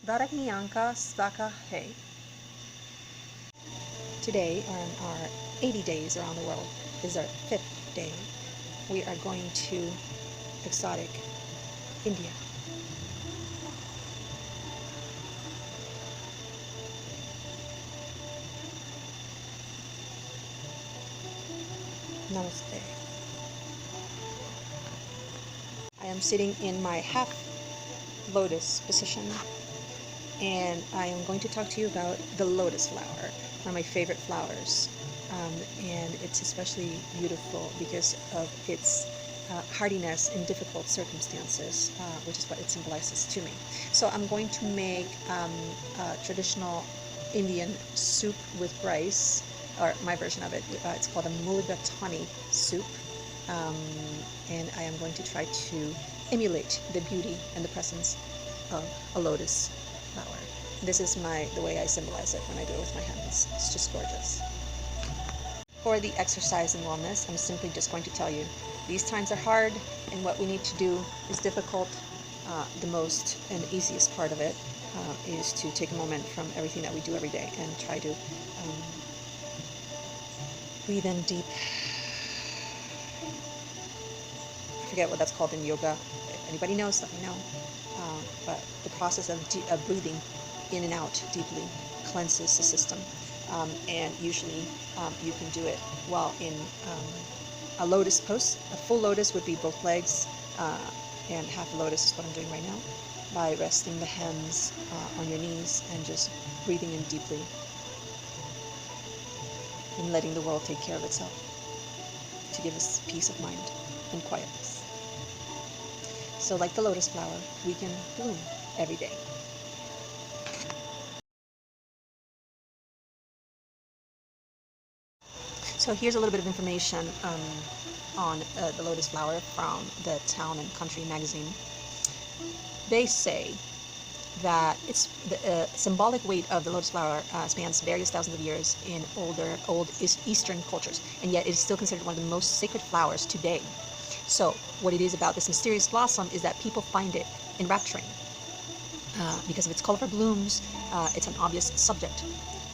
Hey. Today, on our 80 days around the world, is our 5th day. We are going to exotic India. Namaste. I am sitting in my half lotus position, and I am going to talk to you about the lotus flower, one of my favorite flowers. And it's especially beautiful because of its hardiness in difficult circumstances, which is what it symbolizes to me. So I'm going to make a traditional Indian soup with rice, or my version of it. It's called a mulligatawny soup, and I am going to try to emulate the beauty and the presence of a lotus flower. This is the way I symbolize it when I do it with my hands. It's just gorgeous. For the exercise and wellness, I'm simply just going to tell you these times are hard, and what we need to do is difficult. The most and easiest part of it is to take a moment from everything that we do every day and try to breathe in deep. I forget what that's called in yoga. If anybody knows, let me know. But the process of breathing in and out deeply cleanses the system. And usually you can do it while in a lotus pose. A full lotus would be both legs, and half a lotus is what I'm doing right now, by resting the hands on your knees and just breathing in deeply and letting the world take care of itself to give us peace of mind and quietness. So like the lotus flower, we can bloom every day. So here's a little bit of information on the lotus flower from the Town and Country magazine. They say that it's the symbolic weight of the lotus flower spans various thousands of years in old Eastern cultures, and yet it is still considered one of the most sacred flowers today. So what it is about this mysterious blossom is that people find it enrapturing. Because of its colorful blooms, it's an obvious subject.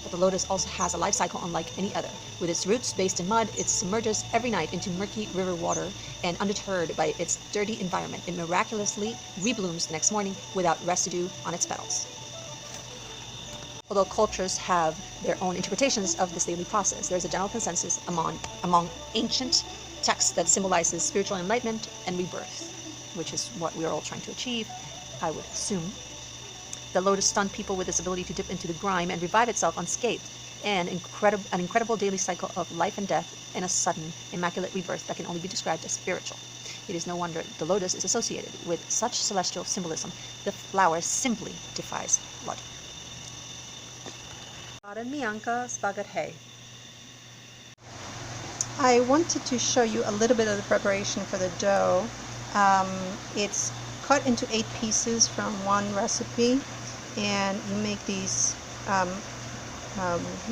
But the lotus also has a life cycle unlike any other. With its roots based in mud, it submerges every night into murky river water, and undeterred by its dirty environment, it miraculously reblooms the next morning without residue on its petals. Although cultures have their own interpretations of this daily process, there is a general consensus among ancient texts that symbolizes spiritual enlightenment and rebirth, which is what we are all trying to achieve, I would assume. The lotus stunned people with its ability to dip into the grime and revive itself unscathed, and an incredible daily cycle of life and death and a sudden, immaculate rebirth that can only be described as spiritual. It is no wonder the lotus is associated with such celestial symbolism. The flower simply defies logic. I wanted to show you a little bit of the preparation for the dough. It's cut into 8 pieces from one recipe, and you make these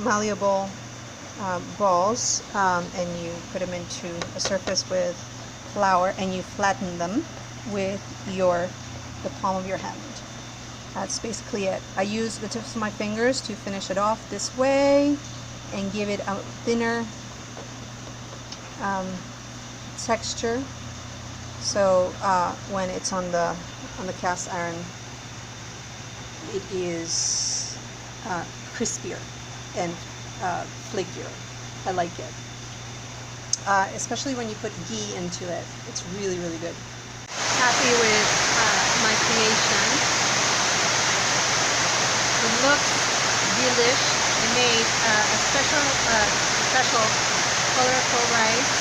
malleable balls, and you put them into a surface with flour, and you flatten them with the palm of your hand. That's basically it. I use the tips of my fingers to finish it off this way and give it a thinner texture. So when it's on the cast iron, it is crispier and flakier. I like it, especially when you put ghee into it. It's really, really good. Happy with my creation. It looks delish. I made a special colorful rice.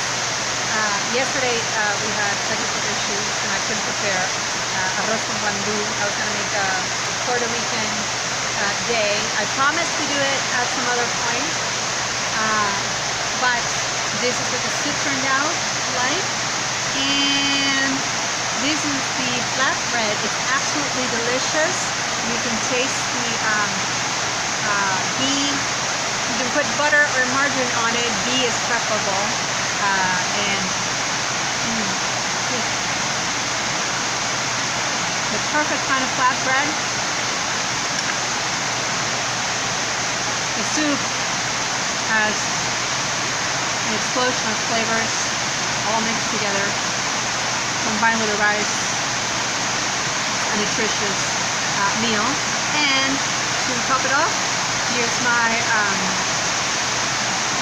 Yesterday we had technical issues and I couldn't prepare arroz con guandú. I was going to make a Puerto Rican day. I promised to do it at some other point, but this is what the soup turned out like. And this is the flatbread. It's absolutely delicious. You can taste the ghee. You can put butter or margarine on it. Ghee is preferable. The perfect kind of flatbread. soup has an explosion of flavors all mixed together, combined with the rice. It's a nutritious meal. And to top it off, here's my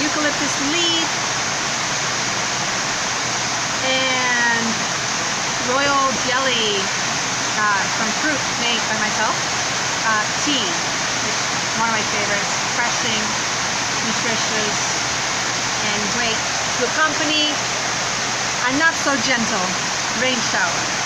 eucalyptus leaf and royal jelly from fruit made by myself. Tea, which is one of my favorites, refreshing, nutritious, and great to accompany a not so gentle rain shower.